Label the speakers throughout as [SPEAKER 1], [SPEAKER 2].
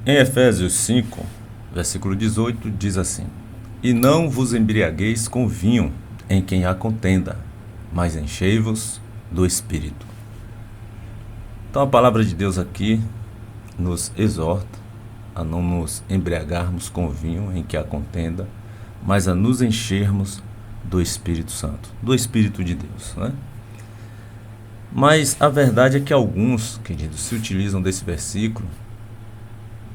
[SPEAKER 1] Em Efésios 5, versículo 18, diz assim: E não vos embriagueis com vinho, em quem há contenda, mas enchei-vos do Espírito. Então a palavra de Deus aqui nos exorta a não nos embriagarmos com vinho em que há contenda, mas a nos enchermos do Espírito Santo, do Espírito de Deus, né? Mas a verdade é que alguns, queridos, se utilizam desse versículo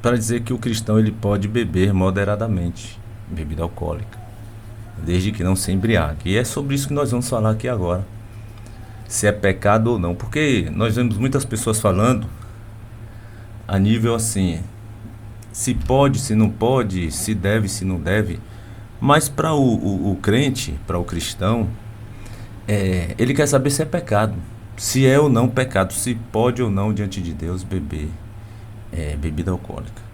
[SPEAKER 1] para dizer que o cristão ele pode beber moderadamente bebida alcoólica, desde que não se embriague. E é sobre isso que nós vamos falar aqui agora. Se é pecado ou não, porque nós vemos muitas pessoas falando a nível assim, se pode, se não pode, se deve, se não deve. Mas para o crente, para o cristão, ele quer saber se é pecado, se é ou não pecado, se pode ou não diante de Deus beber bebida alcoólica.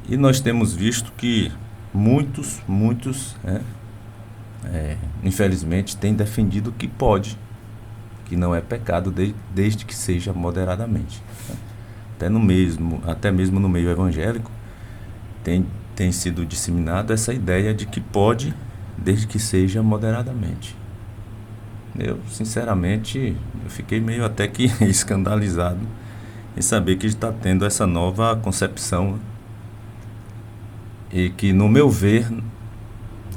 [SPEAKER 1] E nós temos visto que muitos, infelizmente, têm defendido que pode, que não é pecado desde que seja moderadamente. Até mesmo no meio evangélico tem sido disseminada essa ideia de que pode, desde que seja moderadamente. Eu, sinceramente, fiquei meio até que escandalizado em saber que está tendo essa nova concepção e que, no meu ver,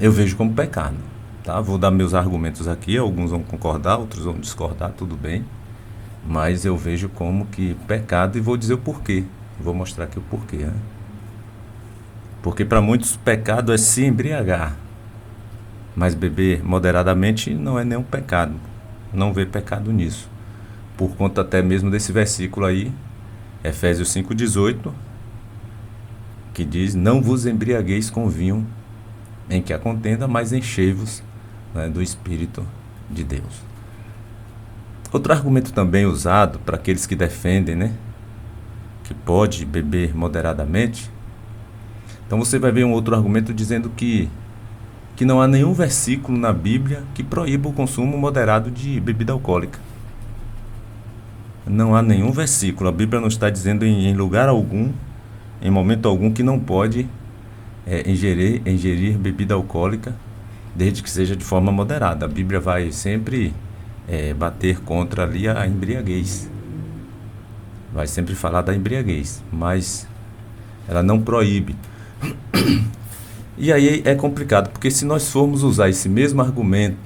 [SPEAKER 1] eu vejo como pecado. Tá? Vou dar meus argumentos aqui, alguns vão concordar, outros vão discordar, tudo bem, mas eu vejo como que pecado e vou dizer o porquê. Vou mostrar aqui o porquê, né? Porque para muitos pecado é se embriagar, mas beber moderadamente não é nenhum pecado. Não vê pecado nisso. Por conta até mesmo desse versículo aí, Efésios 5,18, que diz: Não vos embriagueis com vinho em que há contenda, mas enchei-vos, né, do Espírito de Deus. Outro argumento também usado para aqueles que defendem, né, que pode beber moderadamente. Então você vai ver um outro argumento dizendo que não há nenhum versículo na Bíblia que proíba o consumo moderado de bebida alcoólica. Não há nenhum versículo. A Bíblia não está dizendo em lugar algum, em momento algum, que não pode ingerir bebida alcoólica, desde que seja de forma moderada. A Bíblia vai sempre bater contra ali a embriaguez. Vai sempre falar da embriaguez, mas ela não proíbe. E aí é complicado, porque se nós formos usar esse mesmo argumento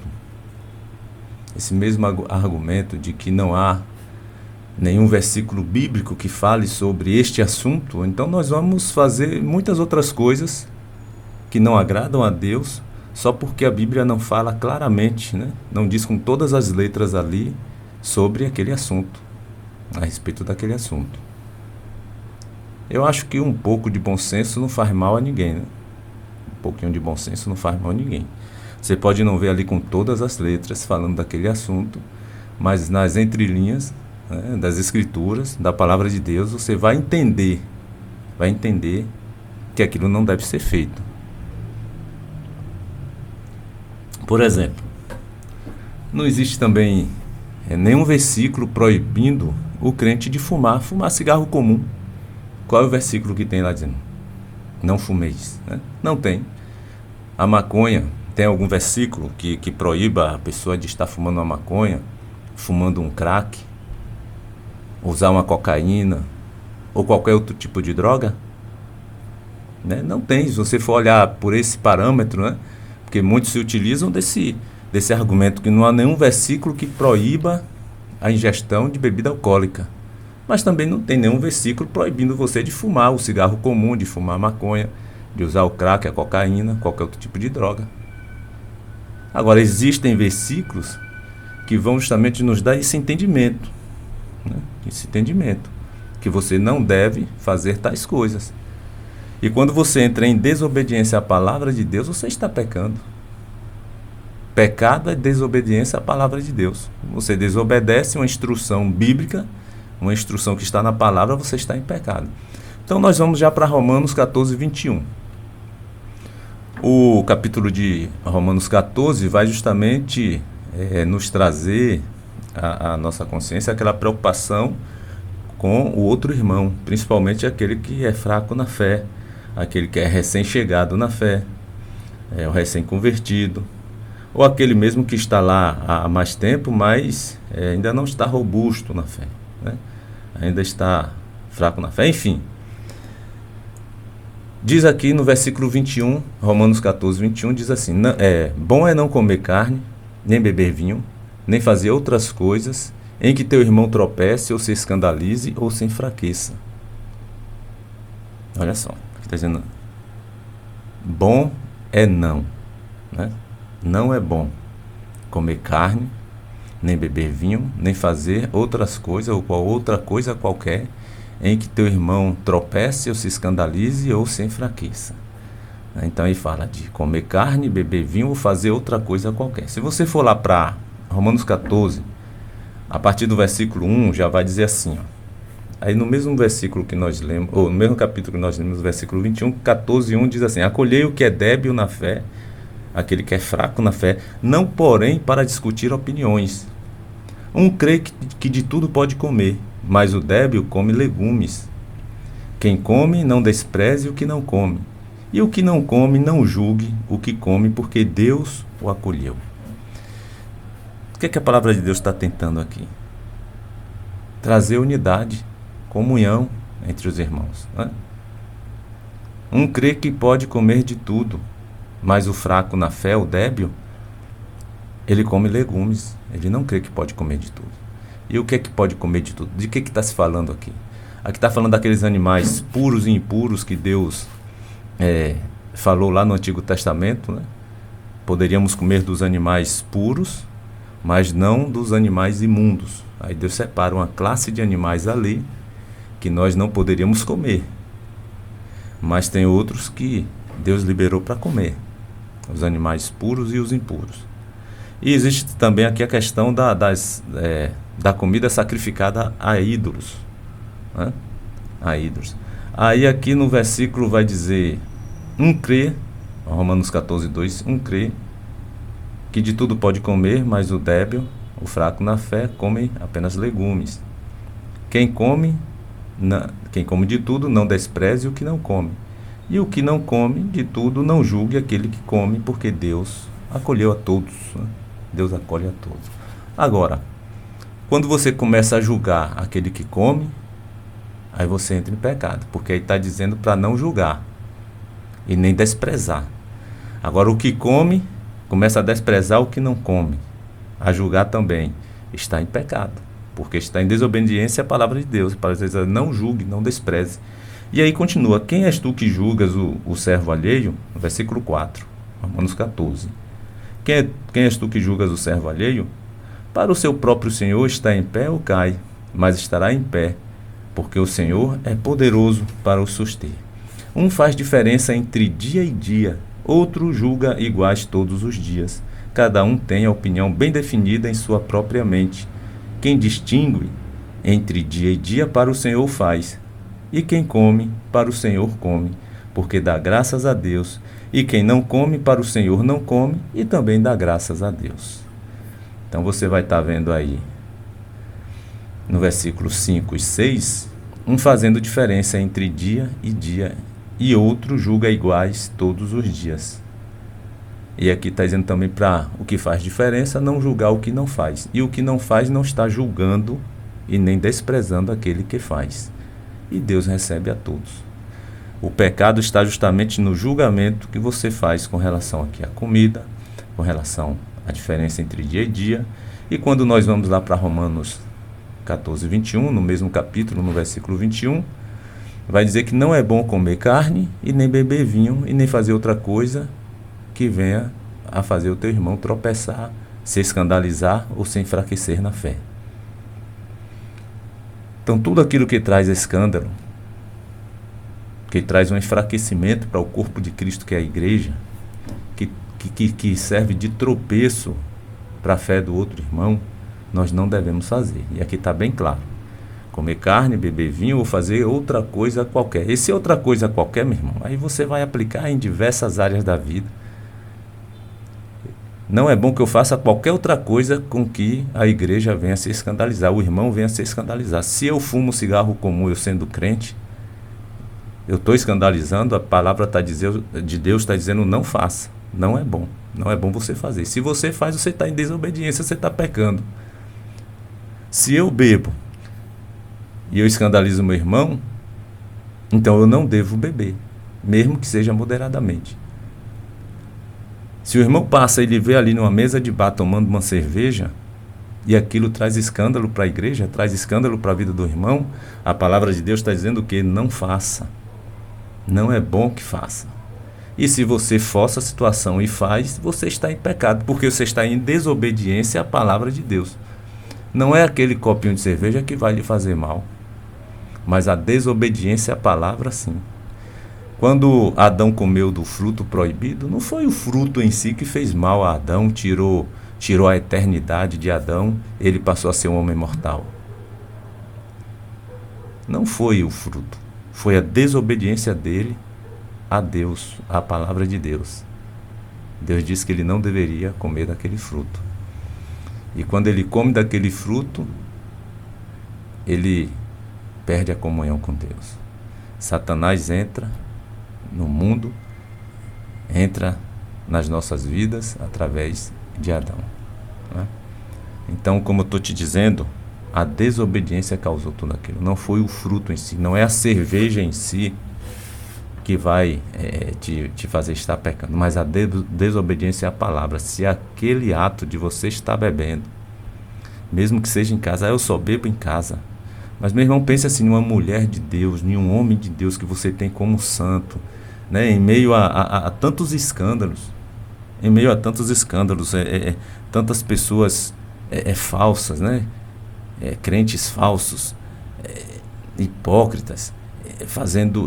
[SPEAKER 1] de que não há nenhum versículo bíblico que fale sobre este assunto, então nós vamos fazer muitas outras coisas que não agradam a Deus, só porque a Bíblia não fala claramente, né? Não diz com todas as letras ali sobre aquele assunto, a respeito daquele assunto. Eu acho que um pouco de bom senso não faz mal a ninguém, né? Um pouquinho de bom senso não faz mal a ninguém. Você pode não ver ali com todas as letras falando daquele assunto, mas nas entrelinhas, né, das Escrituras, da Palavra de Deus, você vai entender que aquilo não deve ser feito. Por exemplo, não existe também nenhum versículo proibindo o crente de fumar cigarro comum. Qual é o versículo que tem lá dizendo? Não fumeis, né? Não tem. A maconha, tem algum versículo que proíba a pessoa de estar fumando uma maconha, fumando um crack, usar uma cocaína ou qualquer outro tipo de droga? Né? Não tem. Se você for olhar por esse parâmetro, né? Porque muitos se utilizam desse argumento que não há nenhum versículo que proíba a ingestão de bebida alcoólica. Mas também não tem nenhum versículo proibindo você de fumar o cigarro comum, de fumar a maconha, de usar o crack, a cocaína, qualquer outro tipo de droga. Agora, existem versículos que vão justamente nos dar esse entendimento, né? Esse entendimento, que você não deve fazer tais coisas. E quando você entra em desobediência à palavra de Deus, você está pecando. Pecado é desobediência à palavra de Deus. Você desobedece uma instrução bíblica, uma instrução que está na palavra, você está em pecado. Então nós vamos já para Romanos 14, 21. O capítulo de Romanos 14 vai justamente nos trazer a nossa consciência, aquela preocupação com o outro irmão, principalmente aquele que é fraco na fé, aquele que é recém-chegado na fé, o recém-convertido, ou aquele mesmo que está lá há mais tempo, mas ainda não está robusto na fé, né? Ainda está fraco na fé, enfim. Diz aqui no versículo 21, Romanos 14, 21, diz assim: bom é não comer carne, nem beber vinho, nem fazer outras coisas em que teu irmão tropece, ou se escandalize, ou se enfraqueça. Olha só, está dizendo, bom é não, né? Não é bom comer carne, nem beber vinho, nem fazer outras coisas, ou outra coisa qualquer, em que teu irmão tropece, ou se escandalize, ou se enfraqueça. Então ele fala de comer carne, beber vinho, ou fazer outra coisa qualquer. Se você for lá para Romanos 14, a partir do versículo 1, já vai dizer assim, ó. Aí no mesmo versículo que nós lemos, ou no mesmo capítulo que nós lemos, no versículo 21, 14, 1 diz assim: acolhei o que é débil na fé, aquele que é fraco na fé, não porém para discutir opiniões. Um crê que de tudo pode comer, mas o débil come legumes. Quem come, não despreze o que não come, e o que não come, não julgue o que come, porque Deus o acolheu. O que a palavra de Deus está tentando aqui? Trazer unidade, comunhão entre os irmãos, né? Um crê que pode comer de tudo, mas o fraco na fé, o débil, ele come legumes. Ele não crê que pode comer de tudo. E o que é que pode comer de tudo? De que está se falando aqui? Aqui está falando daqueles animais puros e impuros que Deus falou lá no Antigo Testamento, né? Poderíamos comer dos animais puros, mas não dos animais imundos. Aí Deus separa uma classe de animais ali que nós não poderíamos comer. Mas tem outros que Deus liberou para comer, os animais puros e os impuros. E existe também aqui a questão da comida sacrificada a ídolos, né? A ídolos. Aí aqui no versículo vai dizer, um crê, Romanos 14, 2, um crê que de tudo pode comer, mas o débil, o fraco na fé, come apenas legumes. Quem come de tudo, não despreze o que não come. E o que não come de tudo, não julgue aquele que come, porque Deus acolheu a todos, né? Deus acolhe a todos. Agora, quando você começa a julgar aquele que come, aí você entra em pecado, porque aí está dizendo para não julgar e nem desprezar. Agora, o que come, começa a desprezar o que não come, a julgar também, está em pecado, porque está em desobediência à palavra de Deus. Para dizer, não julgue, não despreze. E aí continua, quem és tu que julgas o servo alheio? No versículo 4, Romanos 14. Quem és tu que julgas o servo alheio? Para o seu próprio Senhor está em pé ou cai, mas estará em pé, porque o Senhor é poderoso para o suster. Um faz diferença entre dia e dia, outro julga iguais todos os dias. Cada um tem a opinião bem definida em sua própria mente. Quem distingue entre dia e dia para o Senhor faz, e quem come, para o Senhor come, porque dá graças a Deus. E quem não come, para o Senhor não come, e também dá graças a Deus. Então você vai estar vendo aí, no versículo 5 e 6, um fazendo diferença entre dia, e outro julga iguais todos os dias. E aqui está dizendo também para o que faz diferença, não julgar o que não faz. E o que não faz não está julgando e nem desprezando aquele que faz. E Deus recebe a todos. O pecado está justamente no julgamento que você faz com relação aqui à comida, com relação à diferença entre dia e dia. E quando nós vamos lá para Romanos 14, 21, no mesmo capítulo, no versículo 21, vai dizer que não é bom comer carne e nem beber vinho e nem fazer outra coisa que venha a fazer o teu irmão tropeçar, se escandalizar ou se enfraquecer na fé. Então tudo aquilo que traz escândalo, que traz um enfraquecimento para o corpo de Cristo, que é a igreja, que serve de tropeço para a fé do outro irmão, nós não devemos fazer. E aqui está bem claro. Comer carne, beber vinho ou fazer outra coisa qualquer. Esse outra coisa qualquer, meu irmão, aí você vai aplicar em diversas áreas da vida. Não é bom que eu faça qualquer outra coisa com que a igreja venha se escandalizar, o irmão venha se escandalizar. Se eu fumo cigarro comum, eu sendo crente, eu estou escandalizando, a palavra de Deus está dizendo não faça. Não é bom. Não é bom você fazer. Se você faz, você está em desobediência, você está pecando. Se eu bebo e eu escandalizo meu irmão, então eu não devo beber, mesmo que seja moderadamente. Se o irmão passa e ele vê ali numa mesa de bar tomando uma cerveja, e aquilo traz escândalo para a igreja, traz escândalo para a vida do irmão, a palavra de Deus está dizendo que não faça. Não é bom que faça. E se você força a situação e faz, você está em pecado, porque você está em desobediência à palavra de Deus. Não é aquele copinho de cerveja que vai lhe fazer mal, mas a desobediência à palavra, sim. Quando Adão comeu do fruto proibido, não foi o fruto em si que fez mal a Adão, tirou a eternidade de Adão, ele passou a ser um homem mortal. Não foi o fruto, foi a desobediência dele a Deus, à palavra de Deus. Deus disse que ele não deveria comer daquele fruto. E quando ele come daquele fruto, ele perde a comunhão com Deus. Satanás entra no mundo, entra nas nossas vidas através de Adão, né? Então, como eu estou te dizendo, a desobediência causou tudo aquilo. Não foi o fruto em si, não é a cerveja em si que vai te fazer estar pecando, mas a desobediência é a palavra. Se aquele ato de você estar bebendo, mesmo que seja em casa, eu só bebo em casa. Mas, meu irmão, pense assim, numa mulher de Deus, em um homem de Deus que você tem como santo, né? Em meio a tantos escândalos, tantas pessoas falsas, né? Crentes falsos, hipócritas,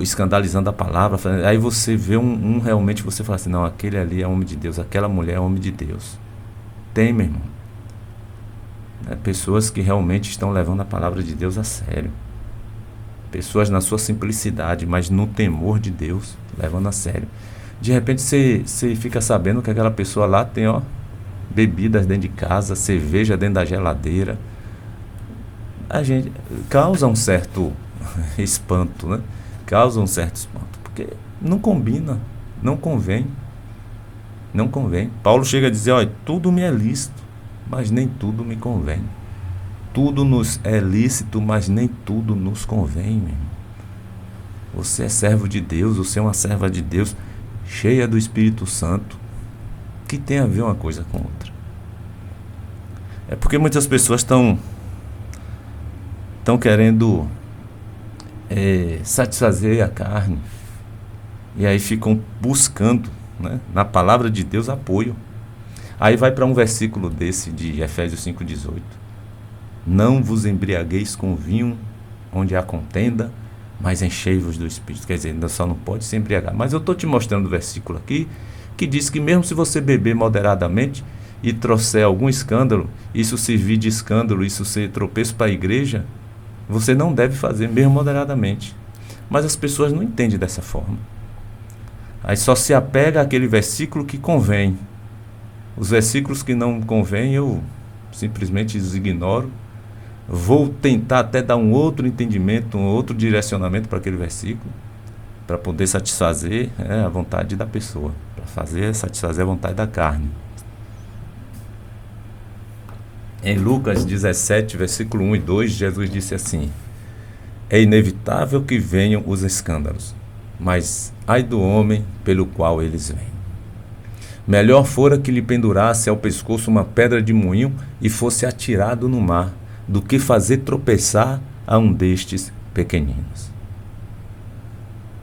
[SPEAKER 1] escandalizando a palavra. Aí você vê realmente, você fala assim, não, aquele ali é homem de Deus, aquela mulher é homem de Deus. Tem, meu irmão. Pessoas que realmente estão levando a palavra de Deus a sério. Pessoas na sua simplicidade, mas no temor de Deus, levando a sério. De repente você fica sabendo que aquela pessoa lá tem bebidas dentro de casa, cerveja dentro da geladeira. A gente causa um certo espanto, né? Causa um certo espanto, porque não combina, não convém. Não convém. Paulo chega a dizer, olha, tudo me é lícito, mas nem tudo me convém. Tudo nos é lícito, mas nem tudo nos convém, meu irmão. Você é servo de Deus, você é uma serva de Deus, cheia do Espírito Santo. Que tem a ver uma coisa com outra? É porque muitas pessoas estão querendo satisfazer a carne, e aí ficam buscando, né, na palavra de Deus apoio. Aí vai para um versículo desse de Efésios 5,18. Não vos embriagueis com vinho, onde há contenda, mas enchei-vos do Espírito. Quer dizer, ainda só não pode se embriagar. Mas eu estou te mostrando o versículo aqui, que diz que mesmo se você beber moderadamente e trouxer algum escândalo, isso servir de escândalo, isso ser tropeço para a igreja, você não deve fazer, mesmo moderadamente. Mas as pessoas não entendem dessa forma. Aí só se apega àquele versículo que convém. Os versículos que não convêm, eu simplesmente os ignoro. Vou tentar até dar um outro entendimento, um outro direcionamento para aquele versículo, para poder satisfazer a vontade da pessoa, para satisfazer a vontade da carne. Em Lucas 17, versículo 1 e 2, Jesus disse assim: é inevitável que venham os escândalos, mas ai do homem pelo qual eles vêm. Melhor fora que lhe pendurasse ao pescoço uma pedra de moinho e fosse atirado no mar, do que fazer tropeçar a um destes pequeninos.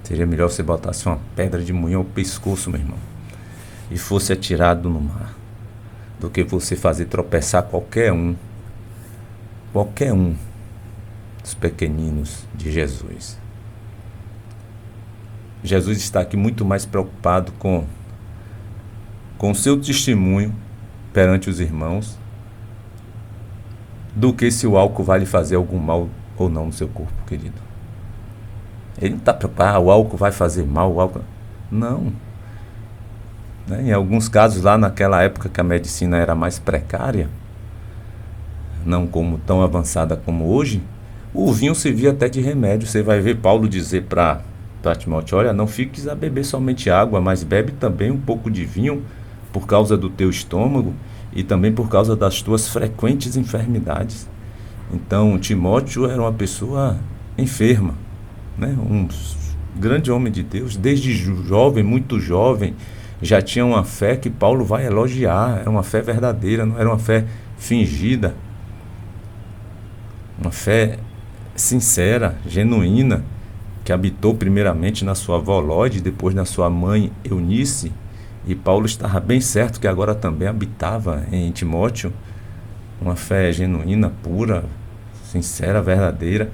[SPEAKER 1] Seria melhor você botasse uma pedra de moinho ao pescoço, meu irmão, e fosse atirado no mar, do que você fazer tropeçar qualquer um dos pequeninos de Jesus. Jesus está aqui muito mais preocupado com o seu testemunho perante os irmãos, do que se o álcool vai lhe fazer algum mal ou não no seu corpo, querido. Ele não está preocupado, o álcool vai fazer mal, o álcool... Não. né? Em alguns casos, lá naquela época que a medicina era mais precária, não como tão avançada como hoje, o vinho servia até de remédio. Você vai ver Paulo dizer para Timóteo: olha, não fiques a beber somente água, mas bebe também um pouco de vinho, por causa do teu estômago e também por causa das tuas frequentes enfermidades. Então, Timóteo era uma pessoa enferma, né? Um grande homem de Deus, desde jovem, muito jovem, já tinha uma fé que Paulo vai elogiar. Era uma fé verdadeira, não era uma fé fingida, uma fé sincera, genuína, que habitou primeiramente na sua avó Lóide e depois na sua mãe Eunice. E Paulo estava bem certo que agora também habitava em Timóteo uma fé genuína, pura, sincera, verdadeira.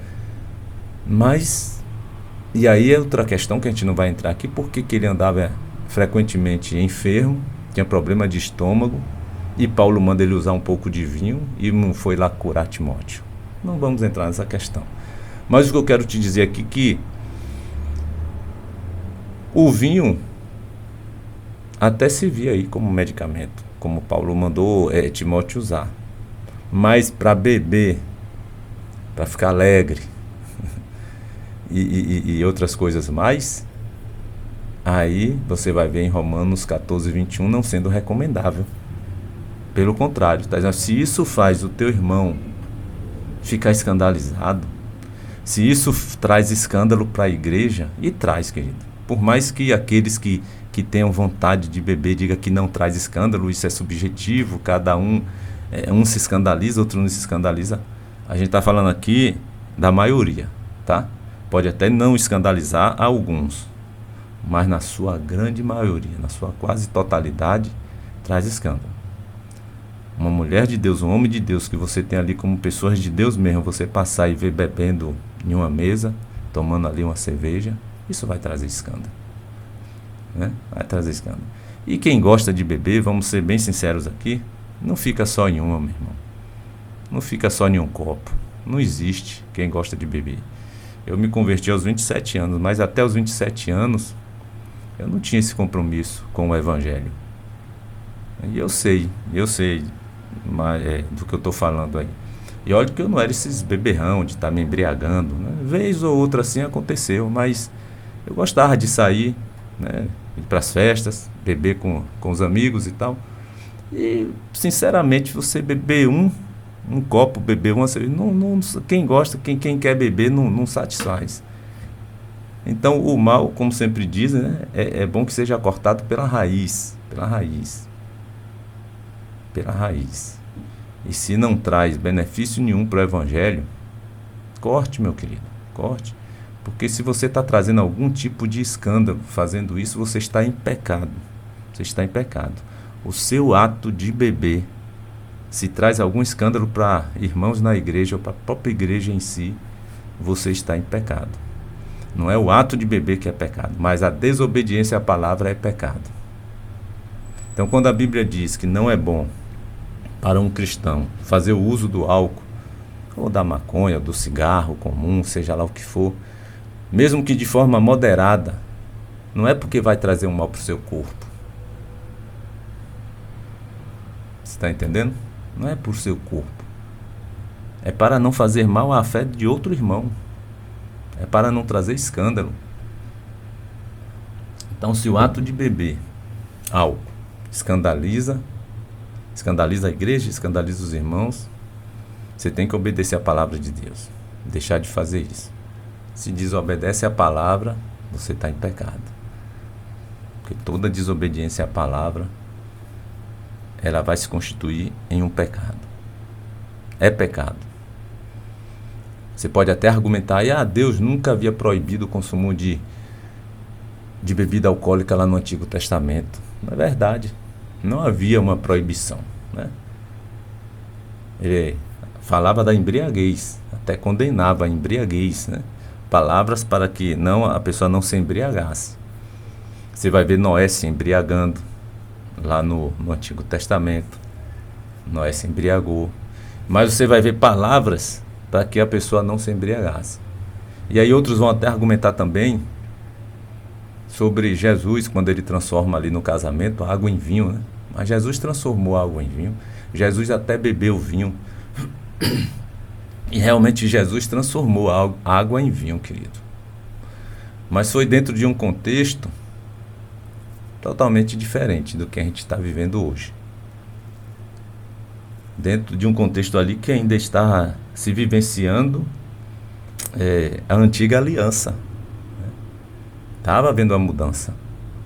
[SPEAKER 1] Mas, e aí é outra questão que a gente não vai entrar aqui: por que ele andava frequentemente enfermo, tinha problema de estômago, e Paulo manda ele usar um pouco de vinho e não foi lá curar Timóteo? Não vamos entrar nessa questão. Mas o que eu quero te dizer aqui é que o vinho até se via aí como medicamento, como Paulo mandou Timóteo usar. Mas para beber, para ficar alegre e outras coisas mais, aí você vai ver em Romanos 14, 21 não sendo recomendável. Pelo contrário, tá dizendo, se isso faz o teu irmão ficar escandalizado, se isso traz escândalo para a igreja, e traz, querido. Por mais que aqueles que tenham vontade de beber diga que não traz escândalo, isso é subjetivo, cada um, um se escandaliza, outro não se escandaliza. A gente está falando aqui da maioria, tá? Pode até não escandalizar alguns, mas na sua grande maioria, na sua quase totalidade, traz escândalo. Uma mulher de Deus, um homem de Deus que você tem ali como pessoas de Deus mesmo, você passar e ver bebendo em uma mesa, tomando ali uma cerveja, isso vai trazer escândalo, né? Vai trazer escândalo. E quem gosta de beber, vamos ser bem sinceros aqui, não fica só em uma, meu irmão. Não fica só em um copo. Não existe quem gosta de beber. Eu me converti aos 27 anos, mas até os 27 anos eu não tinha esse compromisso com o Evangelho. E eu sei do que eu estou falando aí. E olha que eu não era esses beberrão de estar me embriagando, né? Vez ou outra assim aconteceu, mas eu gostava de sair, né? Ir para as festas, beber com os amigos e tal. E, sinceramente, você beber um copo, beber uma cerveja, quem gosta, quem quer beber, não satisfaz. Então, o mal, como sempre dizem, né? É bom que seja cortado pela raiz. E se não traz benefício nenhum para o Evangelho, corte, meu querido, corte. Porque se você está trazendo algum tipo de escândalo fazendo isso, você está em pecado. Você está em pecado. O seu ato de beber, se traz algum escândalo para irmãos na igreja ou para a própria igreja em si, você está em pecado. Não é o ato de beber que é pecado, mas a desobediência à palavra é pecado. Então, quando a Bíblia diz que não é bom para um cristão fazer o uso do álcool, ou da maconha, ou do cigarro comum, seja lá o que for, mesmo que de forma moderada, não é porque vai trazer um mal para o seu corpo. Você está entendendo? Não é por seu corpo. É para não fazer mal à fé de outro irmão. É para não trazer escândalo. Então, se o ato de beber álcool escandaliza a igreja, escandaliza os irmãos, você tem que obedecer a palavra de Deus. Deixar de fazer isso. Se desobedece à palavra, você está em pecado. Porque toda desobediência à palavra, ela vai se constituir em um pecado. É pecado. Você pode até argumentar, Deus nunca havia proibido o consumo de bebida alcoólica lá no Antigo Testamento. Não é verdade. Não havia uma proibição, né? Ele falava da embriaguez, até condenava a embriaguez, né? Palavras para que a pessoa não se embriagasse. Você vai ver Noé se embriagando lá no Antigo Testamento. Noé se embriagou. Mas você vai ver palavras para que a pessoa não se embriagasse. E aí outros vão até argumentar também sobre Jesus, quando ele transforma ali no casamento a água em vinho, né? Mas Jesus transformou a água em vinho. Jesus até bebeu vinho. E realmente Jesus transformou a água em vinho, querido. Mas foi dentro de um contexto totalmente diferente do que a gente está vivendo hoje. Dentro de um contexto ali que ainda está se vivenciando a antiga aliança. Estava havendo uma mudança,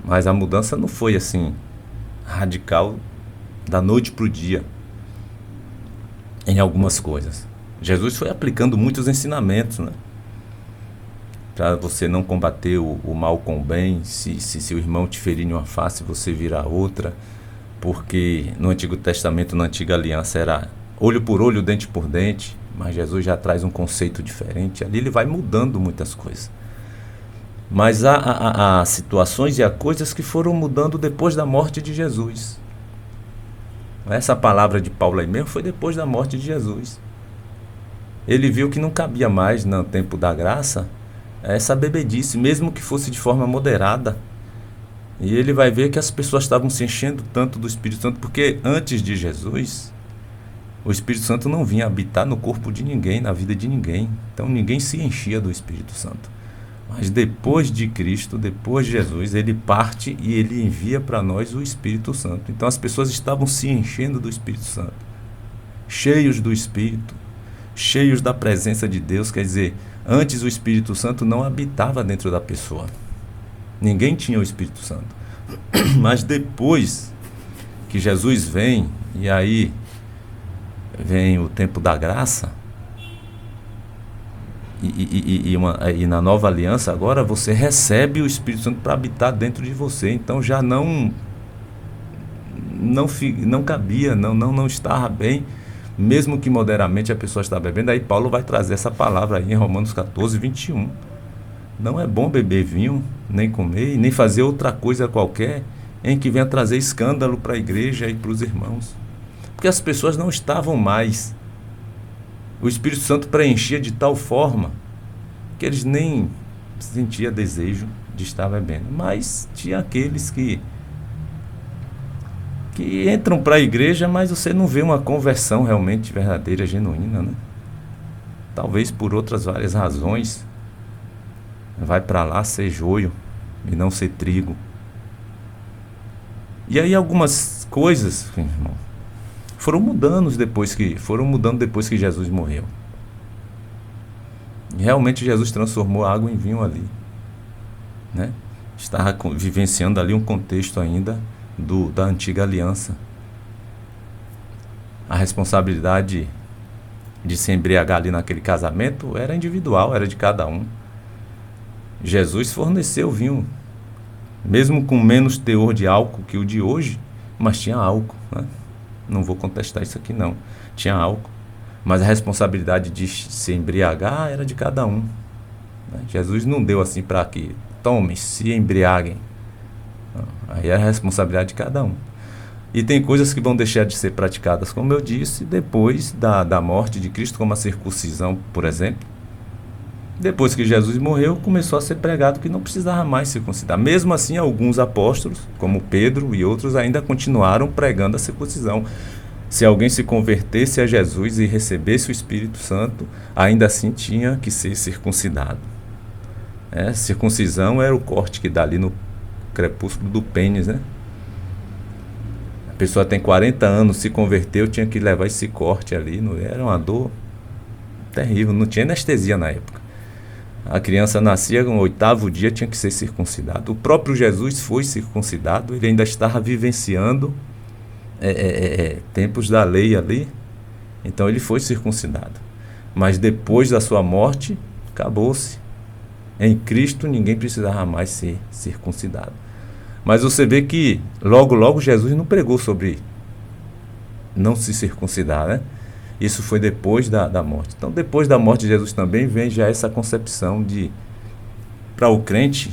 [SPEAKER 1] mas a mudança não foi assim radical da noite para o dia em algumas coisas. Jesus foi aplicando muitos ensinamentos, né? Para você não combater o mal com o bem. Se seu irmão te ferir em uma face, você virar outra. Porque no Antigo Testamento, na Antiga Aliança, era olho por olho, dente por dente. Mas Jesus já traz um conceito diferente. Ali ele vai mudando muitas coisas. Mas há situações e há coisas que foram mudando depois da morte de Jesus. Essa palavra de Paulo aí mesmo foi depois da morte de Jesus. Ele viu que não cabia mais no tempo da graça essa bebedice, mesmo que fosse de forma moderada. E ele vai ver que as pessoas estavam se enchendo tanto do Espírito Santo, porque antes de Jesus, o Espírito Santo não vinha habitar no corpo de ninguém, na vida de ninguém. Então ninguém se enchia do Espírito Santo. Mas depois de Cristo, depois de Jesus, ele parte e ele envia para nós o Espírito Santo. Então as pessoas estavam se enchendo do Espírito Santo, cheios do Espírito, cheios da presença de Deus. Quer dizer, antes o Espírito Santo não habitava dentro da pessoa. Ninguém tinha o Espírito Santo. Mas depois que Jesus vem, e aí vem o tempo da graça, e na nova aliança agora você recebe o Espírito Santo para habitar dentro de você. Então já não cabia, não estava bem, mesmo que moderadamente a pessoa está bebendo. Aí Paulo vai trazer essa palavra aí em Romanos 14, 21. Não é bom beber vinho, nem comer, nem fazer outra coisa qualquer em que venha trazer escândalo para a igreja e para os irmãos. Porque as pessoas não estavam mais. O Espírito Santo preenchia de tal forma que eles nem sentiam desejo de estar bebendo. Mas tinha aqueles que entram para a igreja, mas você não vê uma conversão realmente verdadeira, genuína, né? Talvez por outras várias razões. Vai para lá ser joio e não ser trigo. E aí algumas coisas, irmão, foram mudando depois que Jesus morreu. E realmente Jesus transformou a água em vinho ali, né? Estava vivenciando ali um contexto ainda da antiga aliança. A responsabilidade de se embriagar ali naquele casamento era individual, era de cada um. Jesus forneceu vinho, mesmo com menos teor de álcool que o de hoje, mas tinha álcool, né? Não vou contestar isso aqui não. Tinha álcool. Mas a responsabilidade de se embriagar era de cada um, né? Jesus não deu assim para que tomem, se embriaguem. Não. Aí é a responsabilidade de cada um. E tem coisas que vão deixar de ser praticadas, como eu disse, depois da morte de Cristo, como a circuncisão, por exemplo. Depois que Jesus morreu, começou a ser pregado que não precisava mais circuncidar. Mesmo assim, alguns apóstolos, como Pedro e outros, ainda continuaram pregando a circuncisão. Se alguém se convertesse a Jesus e recebesse o Espírito Santo, ainda assim tinha que ser circuncidado. Circuncisão era o corte que dá ali no crepúsculo do pênis, né? A pessoa tem 40 anos, se converteu, tinha que levar esse corte ali. Era uma dor terrível, não tinha anestesia na época. A criança nascia no 8º dia, tinha que ser circuncidado. O próprio Jesus foi circuncidado, ele ainda estava vivenciando tempos da lei ali, então ele foi circuncidado. Mas depois da sua morte, acabou-se. Em Cristo ninguém precisava mais ser circuncidado. Mas você vê que logo Jesus não pregou sobre não se circuncidar, né? Isso foi depois da morte. Então, depois da morte de Jesus também vem já essa concepção de, para o crente,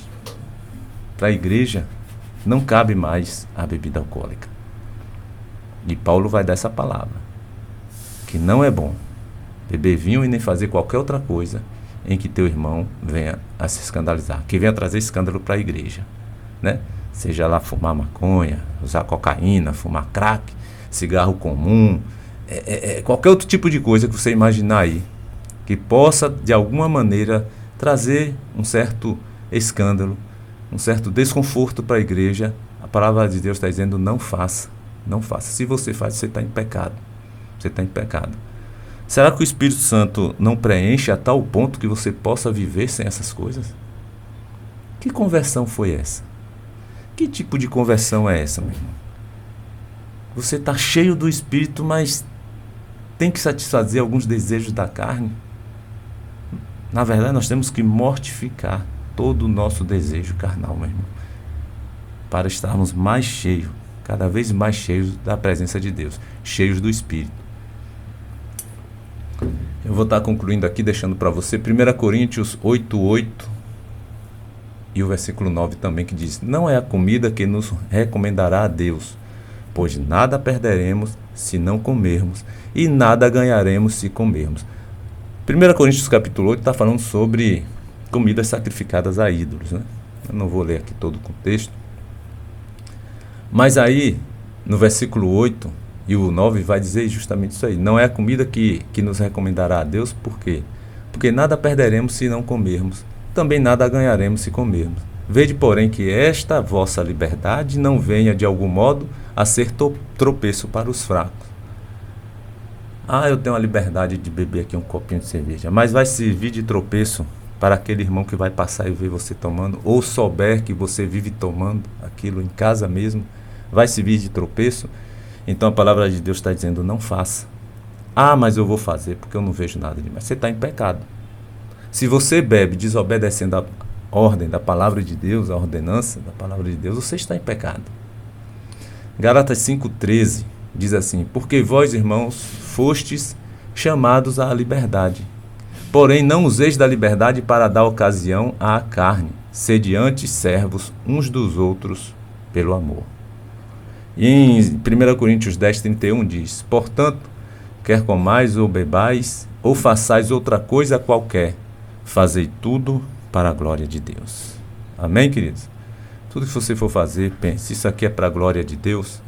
[SPEAKER 1] para a igreja, não cabe mais a bebida alcoólica. E Paulo vai dar essa palavra, que não é bom beber vinho e nem fazer qualquer outra coisa em que teu irmão venha a se escandalizar, que venha trazer escândalo para a igreja, né? Seja lá fumar maconha, usar cocaína, fumar crack, cigarro comum, qualquer outro tipo de coisa que você imaginar aí, que possa de alguma maneira trazer um certo escândalo, um certo desconforto para a igreja. A palavra de Deus está dizendo: não faça, não faça. Se você faz, você está em pecado. Você está em pecado. Será que o Espírito Santo não preenche a tal ponto que você possa viver sem essas coisas? Que conversão foi essa? Que tipo de conversão é essa, meu irmão? Você está cheio do Espírito, mas tem que satisfazer alguns desejos da carne? Na verdade, nós temos que mortificar todo o nosso desejo carnal, meu irmão, para estarmos mais cheios, cada vez mais cheios da presença de Deus, cheios do Espírito. Eu vou estar concluindo aqui, deixando para você 1 Coríntios 8:8 e o versículo 9 também, que diz: não é a comida que nos recomendará a Deus, pois nada perderemos se não comermos, e nada ganharemos se comermos. 1 Coríntios capítulo 8 está falando sobre comidas sacrificadas a ídolos, né? Eu não vou ler aqui todo o contexto, mas aí no versículo 8 e o 9 vai dizer justamente isso aí: não é a comida que nos recomendará a Deus. Por quê? Porque nada perderemos se não comermos, também nada ganharemos se comermos. Vede, porém, que esta vossa liberdade não venha de algum modo a ser tropeço para os fracos. Eu tenho a liberdade de beber aqui um copinho de cerveja, mas vai servir de tropeço para aquele irmão que vai passar e ver você tomando, ou souber que você vive tomando aquilo em casa mesmo, vai servir de tropeço? Então a palavra de Deus está dizendo: não faça. Mas eu vou fazer porque eu não vejo nada demais. Você está em pecado. Se você bebe desobedecendo a ordem da palavra de Deus, a ordenança da palavra de Deus, você está em pecado. Gálatas 5:13 diz assim: porque vós, irmãos, fostes chamados à liberdade. Porém, não useis da liberdade para dar ocasião à carne. Sede antes servos uns dos outros pelo amor. E em 1 Coríntios 10:31 diz: portanto, quer comais ou bebais, ou façais outra coisa qualquer, fazei tudo para a glória de Deus. Amém, queridos? Tudo que você for fazer, pense: isso aqui é para a glória de Deus?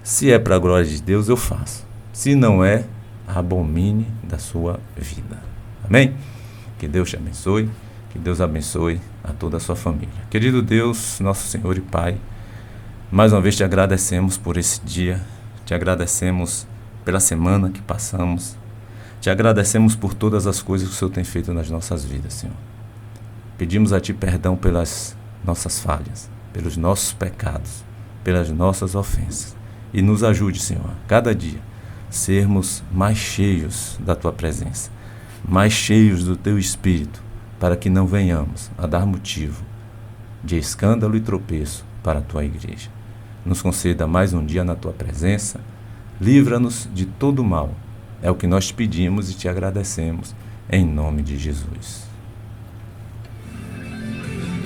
[SPEAKER 1] Se é para a glória de Deus, eu faço. Se não é, abomine da sua vida. Amém? Que Deus te abençoe, que Deus abençoe a toda a sua família. Querido Deus, nosso Senhor e Pai, mais uma vez te agradecemos por esse dia, te agradecemos pela semana que passamos, te agradecemos por todas as coisas que o Senhor tem feito nas nossas vidas, Senhor. Pedimos a Ti perdão pelas nossas falhas, pelos nossos pecados, pelas nossas ofensas, e nos ajude, Senhor, a cada dia sermos mais cheios da Tua presença, mais cheios do Teu Espírito, para que não venhamos a dar motivo de escândalo e tropeço para a Tua igreja. Nos conceda mais um dia na Tua presença, livra-nos de todo mal. É o que nós te pedimos e te agradecemos, em nome de Jesus.